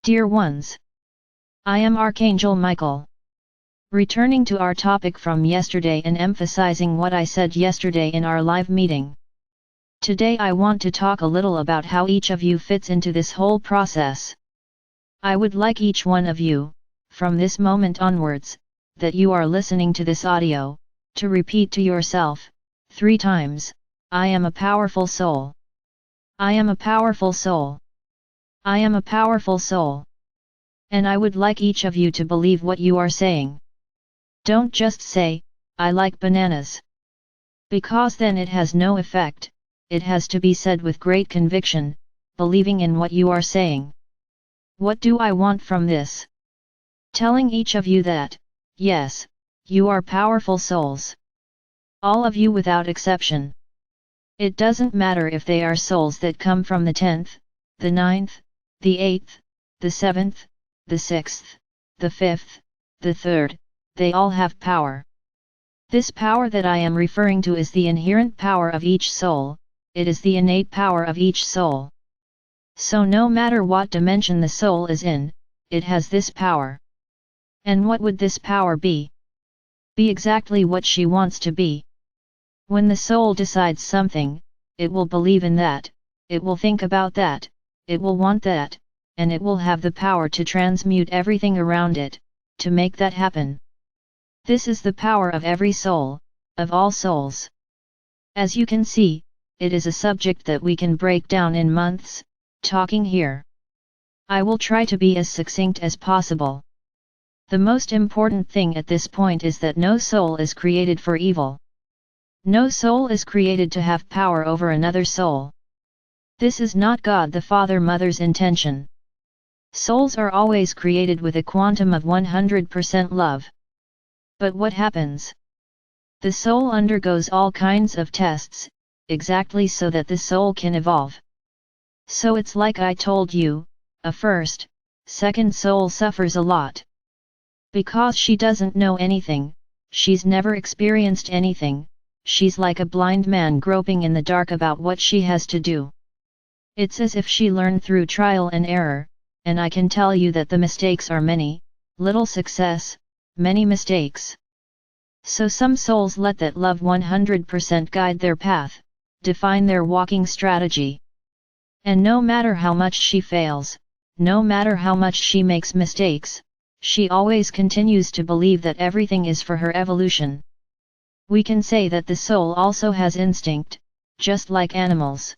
Dear ones, I am Archangel Michael. Returning to our topic from yesterday and emphasizing what I said yesterday in our live meeting. Today I want to talk a little about how each of you fits into this whole process. I would like each one of you, from this moment onwards, that you are listening to this audio, to repeat to yourself, 3 times, I am a powerful soul. I am a powerful soul. I am a powerful soul. And I would like each of you to believe what you are saying. Don't just say, I like bananas. Because then it has no effect, it has to be said with great conviction, believing in what you are saying. What do I want from this? Telling each of you that, yes, you are powerful souls. All of you without exception. It doesn't matter if they are souls that come from the 10th, the 9th, the 8th, the 7th, the 6th, the 5th, the 3rd, they all have power. This power that I am referring to is the inherent power of each soul, it is the innate power of each soul. So no matter what dimension the soul is in, it has this power. And what would this power be? Be exactly what she wants to be. When the soul decides something, it will believe in that, it will think about that, it will want that, and it will have the power to transmute everything around it, to make that happen. This is the power of every soul, of all souls. As you can see, it is a subject that we can break down in months, talking here. I will try to be as succinct as possible. The most important thing at this point is that no soul is created for evil. No soul is created to have power over another soul. This is not God the Father Mother's intention. Souls are always created with a quantum of 100% love. But what happens? The soul undergoes all kinds of tests, exactly so that the soul can evolve. So it's like I told you, a first, second soul suffers a lot. Because she doesn't know anything, she's never experienced anything, she's like a blind man groping in the dark about what she has to do. It's as if she learned through trial and error, and I can tell you that the mistakes are many, little success, many mistakes. So some souls let that love 100% guide their path, define their walking strategy. And no matter how much she fails, no matter how much she makes mistakes, she always continues to believe that everything is for her evolution. We can say that the soul also has instinct, just like animals.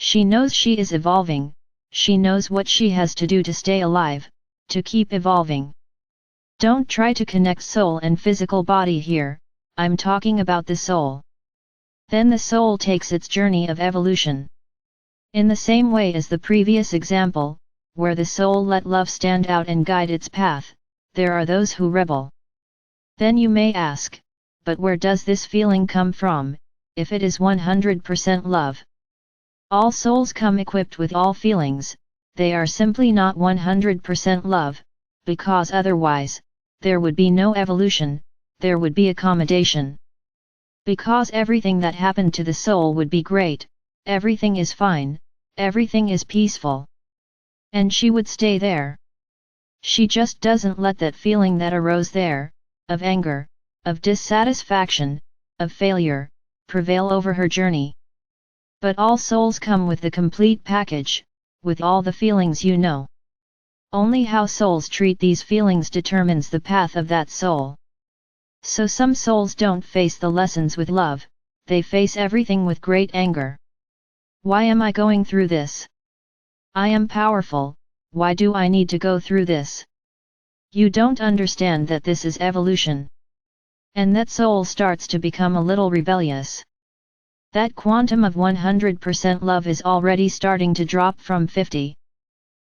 She knows she is evolving, she knows what she has to do to stay alive, to keep evolving. Don't try to connect soul and physical body here, I'm talking about the soul. Then the soul takes its journey of evolution. In the same way as the previous example, where the soul let love stand out and guide its path, there are those who rebel. Then you may ask, but where does this feeling come from, if it is 100% love? All souls come equipped with all feelings, they are simply not 100% love, because otherwise, there would be no evolution, there would be accommodation. Because everything that happened to the soul would be great, everything is fine, everything is peaceful. And she would stay there. She just doesn't let that feeling that arose there, of anger, of dissatisfaction, of failure, prevail over her journey. But all souls come with the complete package, with all the feelings you know. Only how souls treat these feelings determines the path of that soul. So some souls don't face the lessons with love, they face everything with great anger. Why am I going through this? I am powerful, why do I need to go through this? You don't understand that this is evolution. And that soul starts to become a little rebellious. That quantum of 100% love is already starting to drop from 50.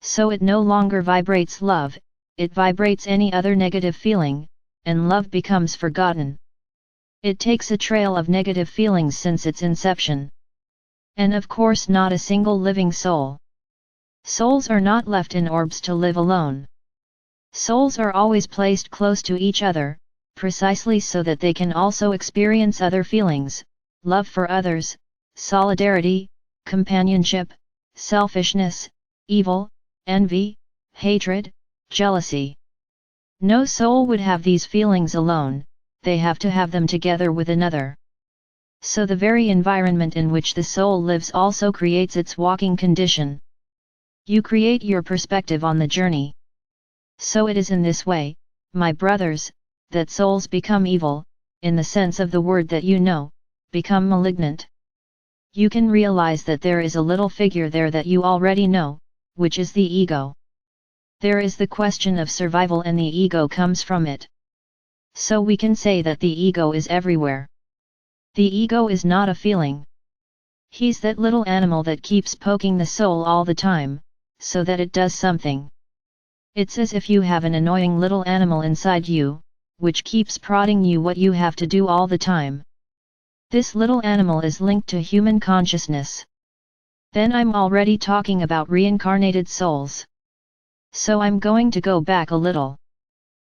So it no longer vibrates love, it vibrates any other negative feeling, and love becomes forgotten. It takes a trail of negative feelings since its inception. And of course not a single living soul. Souls are not left in orbs to live alone. Souls are always placed close to each other, precisely so that they can also experience other feelings, love for others, solidarity, companionship, selfishness, evil, envy, hatred, jealousy. No soul would have these feelings alone, they have to have them together with another. So the very environment in which the soul lives also creates its walking condition. You create your perspective on the journey. So it is in this way, my brothers, that souls become evil, in the sense of the word that you know, become malignant. You can realize that there is a little figure there that you already know, which is the ego. There is the question of survival and the ego comes from it. So we can say that the ego is everywhere. The ego is not a feeling. He's that little animal that keeps poking the soul all the time, so that it does something. It's as if you have an annoying little animal inside you, which keeps prodding you what you have to do all the time. This little animal is linked to human consciousness. Then I'm already talking about reincarnated souls. So I'm going to go back a little.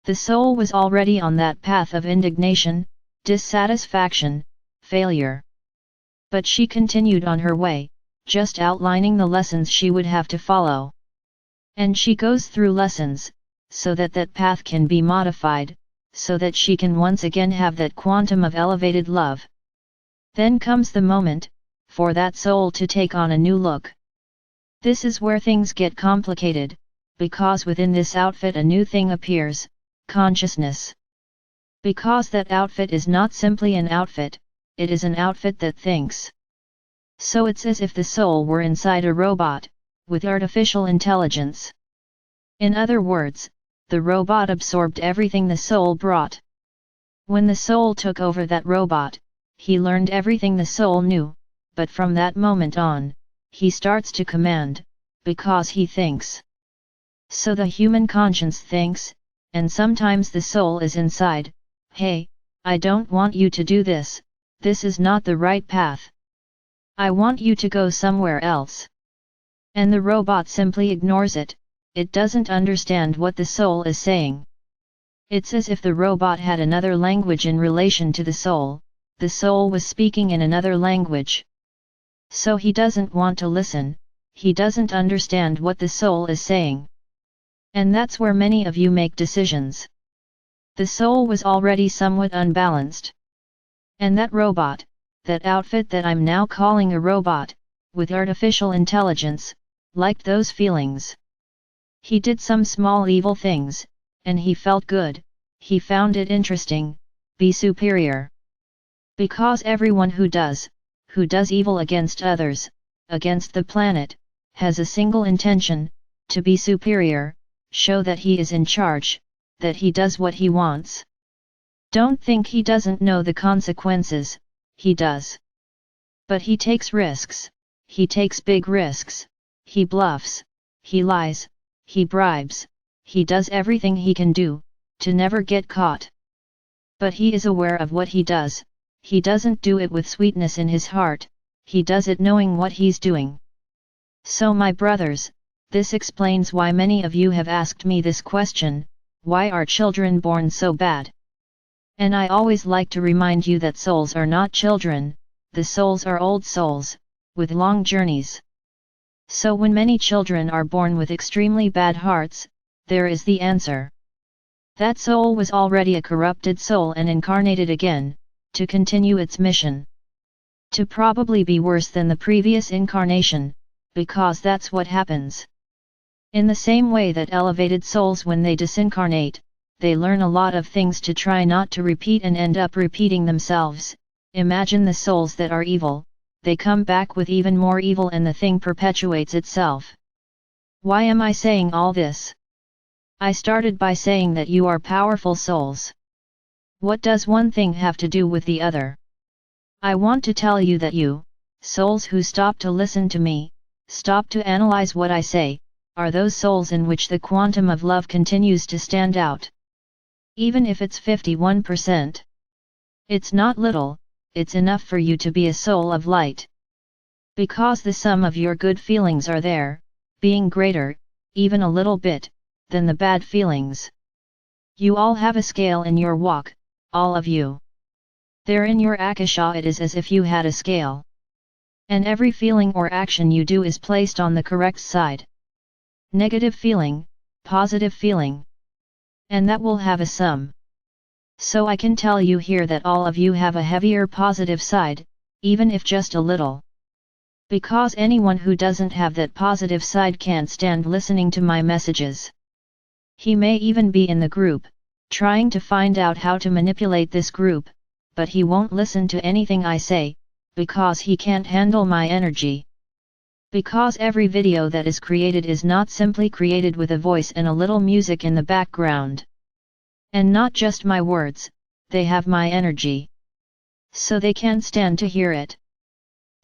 The soul was already on that path of indignation, dissatisfaction, failure. But she continued on her way, just outlining the lessons she would have to follow. And she goes through lessons, so that that path can be modified, so that she can once again have that quantum of elevated love. Then comes the moment, for that soul to take on a new look. This is where things get complicated, because within this outfit a new thing appears, consciousness. Because that outfit is not simply an outfit, it is an outfit that thinks. So it's as if the soul were inside a robot, with artificial intelligence. In other words, the robot absorbed everything the soul brought. When the soul took over that robot, he learned everything the soul knew, but from that moment on, he starts to command, because he thinks. So the human conscience thinks, and sometimes the soul is inside, hey, I don't want you to do this, this is not the right path. I want you to go somewhere else. And the robot simply ignores it, it doesn't understand what the soul is saying. It's as if the robot had another language in relation to the soul was speaking in another language. So he doesn't want to listen, he doesn't understand what the soul is saying. And that's where many of you make decisions. The soul was already somewhat unbalanced. And that robot, that outfit that I'm now calling a robot, with artificial intelligence, liked those feelings. He did some small evil things, and he felt good, he found it interesting, be superior. Because everyone who does evil against others, against the planet, has a single intention, to be superior, show that he is in charge, that he does what he wants. Don't think he doesn't know the consequences, he does. But he takes risks, he takes big risks, he bluffs, he lies, he bribes, he does everything he can do, to never get caught. But he is aware of what he does, he doesn't do it with sweetness in his heart, he does it knowing what he's doing. So my brothers, this explains why many of you have asked me this question, why are children born so bad? And I always like to remind you that souls are not children, the souls are old souls, with long journeys. So when many children are born with extremely bad hearts, there is the answer. That soul was already a corrupted soul and incarnated again, to continue its mission. To probably be worse than the previous incarnation, because that's what happens. In the same way that elevated souls when they disincarnate, they learn a lot of things to try not to repeat and end up repeating themselves. Imagine the souls that are evil, they come back with even more evil and the thing perpetuates itself. Why am I saying all this? I started by saying that you are powerful souls. What does one thing have to do with the other? I want to tell you that you, souls who stop to listen to me, stop to analyze what I say, are those souls in which the quantum of love continues to stand out. Even if it's 51%. It's not little, it's enough for you to be a soul of light. Because the sum of your good feelings are there, being greater, even a little bit, than the bad feelings. You all have a scale in your walk, all of you. There in your Akasha it is as if you had a scale. And every feeling or action you do is placed on the correct side. Negative feeling, positive feeling. And that will have a sum. So I can tell you here that all of you have a heavier positive side, even if just a little. Because anyone who doesn't have that positive side can't stand listening to my messages. He may even be in the group, trying to find out how to manipulate this group, but he won't listen to anything I say, because he can't handle my energy. Because every video that is created is not simply created with a voice and a little music in the background. And not just my words, they have my energy. So they can't stand to hear it.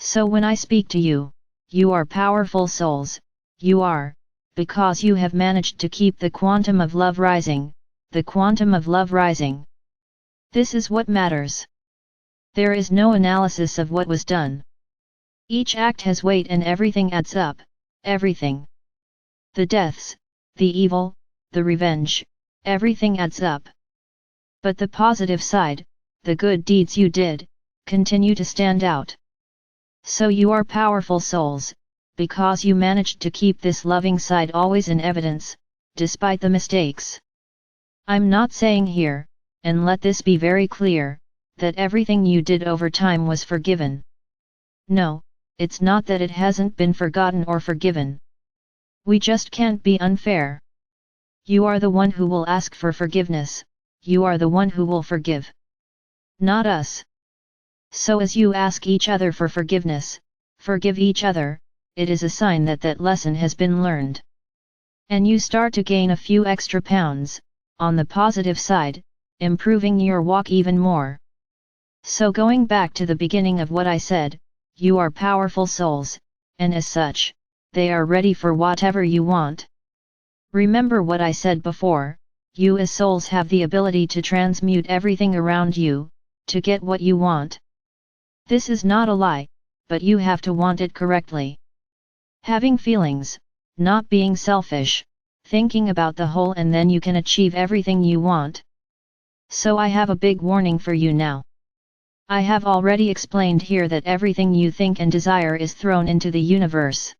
So when I speak to you, you are powerful souls, you are, because you have managed to keep the quantum of love rising, the quantum of love rising. This is what matters. There is no analysis of what was done. Each act has weight and everything adds up, everything. The deaths, the evil, the revenge, everything adds up. But the positive side, the good deeds you did, continue to stand out. So you are powerful souls, because you managed to keep this loving side always in evidence, despite the mistakes. I'm not saying here, and let this be very clear, that everything you did over time was forgiven. No, it's not that it hasn't been forgotten or forgiven. We just can't be unfair. You are the one who will ask for forgiveness, you are the one who will forgive. Not us. So as you ask each other for forgiveness, forgive each other, it is a sign that that lesson has been learned. And you start to gain a few extra pounds, on the positive side, improving your walk even more. So going back to the beginning of what I said, you are powerful souls, and as such, they are ready for whatever you want. Remember what I said before, you as souls have the ability to transmute everything around you, to get what you want. This is not a lie, but you have to want it correctly. Having feelings, not being selfish, thinking about the whole, and then you can achieve everything you want. So I have a big warning for you now. I have already explained here that everything you think and desire is thrown into the universe.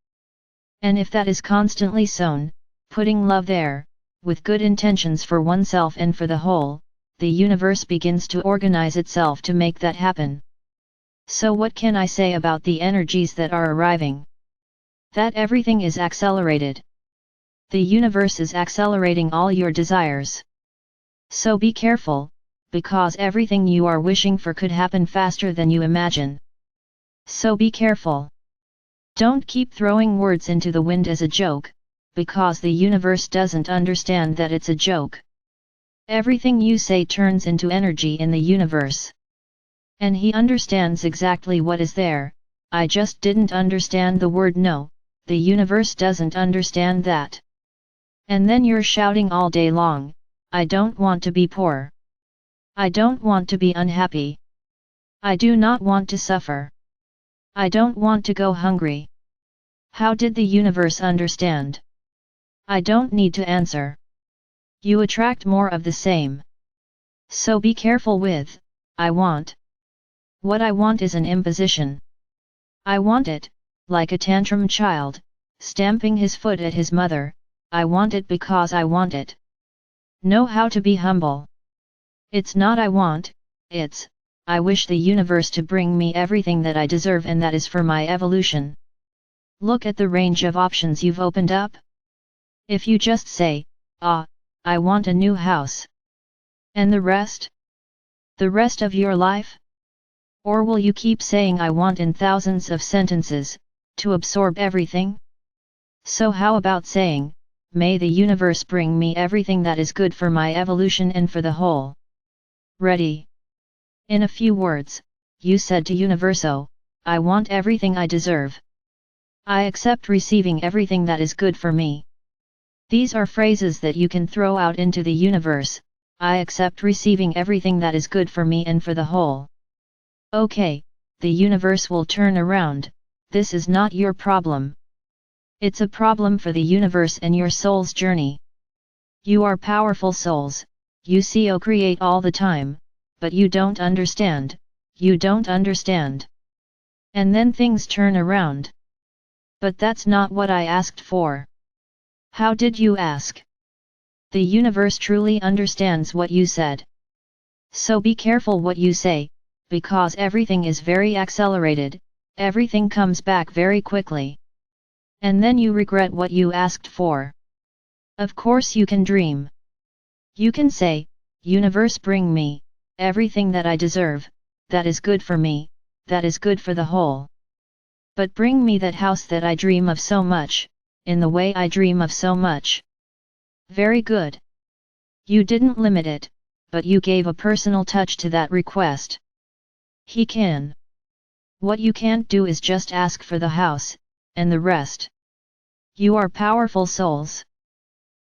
And if that is constantly sown, putting love there, with good intentions for oneself and for the whole, the universe begins to organize itself to make that happen. So what can I say about the energies that are arriving? That everything is accelerated. The universe is accelerating all your desires. So be careful, because everything you are wishing for could happen faster than you imagine. So be careful. Don't keep throwing words into the wind as a joke, because the universe doesn't understand that it's a joke. Everything you say turns into energy in the universe. And he understands exactly what is there. I just didn't understand the word no, the universe doesn't understand that. And then you're shouting all day long, I don't want to be poor. I don't want to be unhappy. I do not want to suffer. I don't want to go hungry. How did the universe understand? I don't need to answer. You attract more of the same. So be careful with, I want. What I want is an imposition. I want it, like a tantrum child, stamping his foot at his mother, I want it because I want it. Know how to be humble. It's not I want, it's, I wish the universe to bring me everything that I deserve, and that is for my evolution. Look at the range of options you've opened up. If you just say, I want a new house. And the rest? The rest of your life? Or will you keep saying I want in thousands of sentences, to absorb everything? So how about saying, may the universe bring me everything that is good for my evolution and for the whole. Ready? In a few words, you said to Universo, I want everything I deserve. I accept receiving everything that is good for me. These are phrases that you can throw out into the universe. I accept receiving everything that is good for me and for the whole. Okay, the universe will turn around. This is not your problem. It's a problem for the universe and your soul's journey. You are powerful souls, you co-create all the time, but you don't understand, you don't understand. And then things turn around. But that's not what I asked for. How did you ask? The universe truly understands what you said. So be careful what you say, because everything is very accelerated, everything comes back very quickly. And then you regret what you asked for. Of course you can dream. You can say, universe, bring me everything that I deserve, that is good for me, that is good for the whole. But bring me that house that I dream of so much, in the way I dream of so much. Very good. You didn't limit it, but you gave a personal touch to that request. He can. What you can't do is just ask for the house, and the rest. You are powerful souls.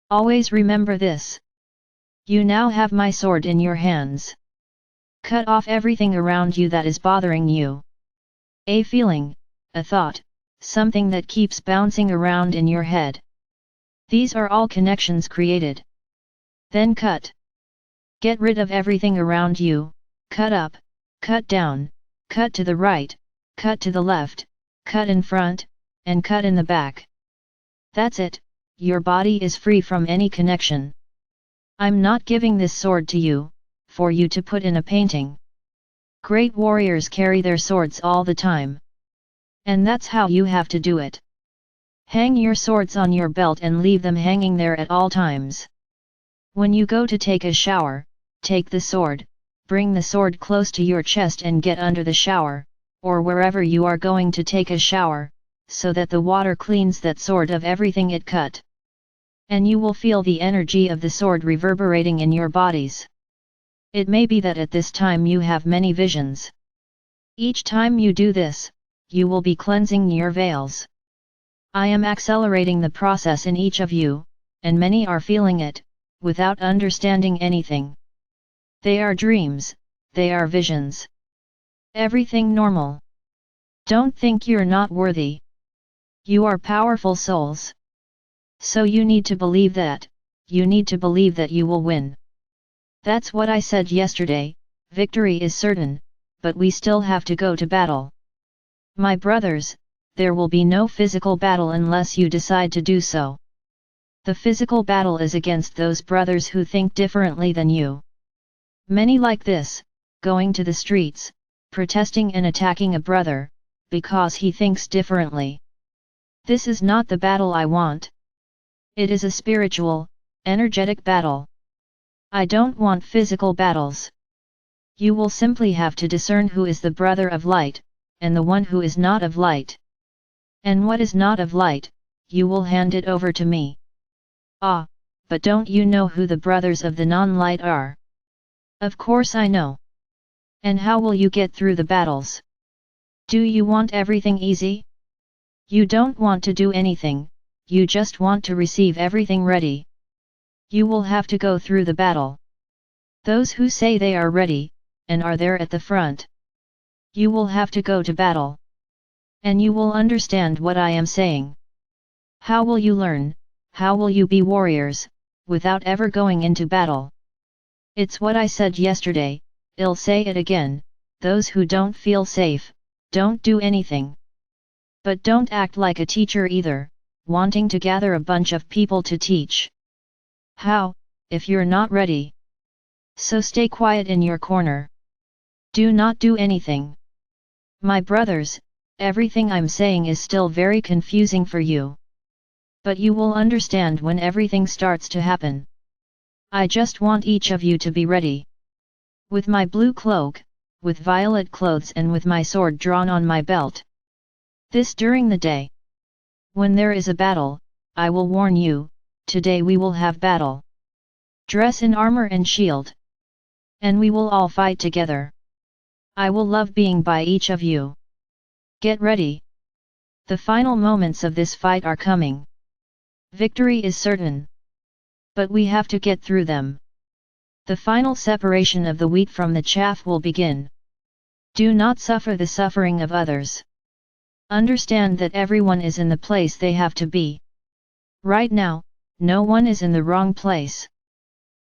Always remember this. You now have my sword in your hands. Cut off everything around you that is bothering you. A feeling, a thought, something that keeps bouncing around in your head. These are all connections created. Then cut. Get rid of everything around you, cut up, cut down, cut to the right, cut to the left, cut in front, and cut in the back. That's it, your body is free from any connection. I'm not giving this sword to you, for you to put in a painting. Great warriors carry their swords all the time. And that's how you have to do it. Hang your swords on your belt and leave them hanging there at all times. When you go to take a shower, take the sword, bring the sword close to your chest and get under the shower, or wherever you are going to take a shower, so that the water cleans that sword of everything it cut. And you will feel the energy of the sword reverberating in your bodies. It may be that at this time you have many visions. Each time you do this, you will be cleansing your veils. I am accelerating the process in each of you, and many are feeling it, without understanding anything. They are dreams, they are visions. Everything normal. Don't think you're not worthy. You are powerful souls. So you need to believe that, you need to believe that you will win. That's what I said yesterday, victory is certain, but we still have to go to battle. My brothers, there will be no physical battle unless you decide to do so. The physical battle is against those brothers who think differently than you. Many like this, going to the streets, protesting and attacking a brother, because he thinks differently. This is not the battle I want. It is a spiritual, energetic battle. I don't want physical battles. You will simply have to discern who is the brother of light, and the one who is not of light. And what is not of light, you will hand it over to me. Ah, but don't you know who the brothers of the non-light are? Of course I know. And how will you get through the battles? Do you want everything easy? You don't want to do anything, you just want to receive everything ready. You will have to go through the battle. Those who say they are ready, and are there at the front. You will have to go to battle. And you will understand what I am saying. How will you learn, how will you be warriors, without ever going into battle? It's what I said yesterday, I'll say it again, those who don't feel safe, don't do anything. But don't act like a teacher either, wanting to gather a bunch of people to teach. How, if you're not ready? So stay quiet in your corner. Do not do anything. My brothers, everything I'm saying is still very confusing for you. But you will understand when everything starts to happen. I just want each of you to be ready. With my blue cloak, with violet clothes and with my sword drawn on my belt. This during the day. When there is a battle, I will warn you, today we will have battle. Dress in armor and shield. And we will all fight together. I will love being by each of you. Get ready. The final moments of this fight are coming. Victory is certain. But we have to get through them. The final separation of the wheat from the chaff will begin. Do not suffer the suffering of others. Understand that everyone is in the place they have to be. Right now, no one is in the wrong place.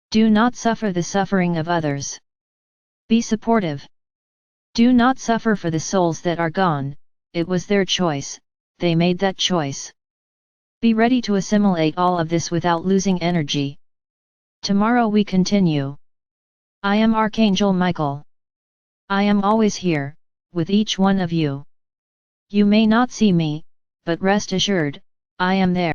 Do not suffer the suffering of others. Be supportive. Do not suffer for the souls that are gone, it was their choice, they made that choice. Be ready to assimilate all of this without losing energy. Tomorrow we continue. I am Archangel Michael. I am always here, with each one of you. You may not see me, but rest assured, I am there.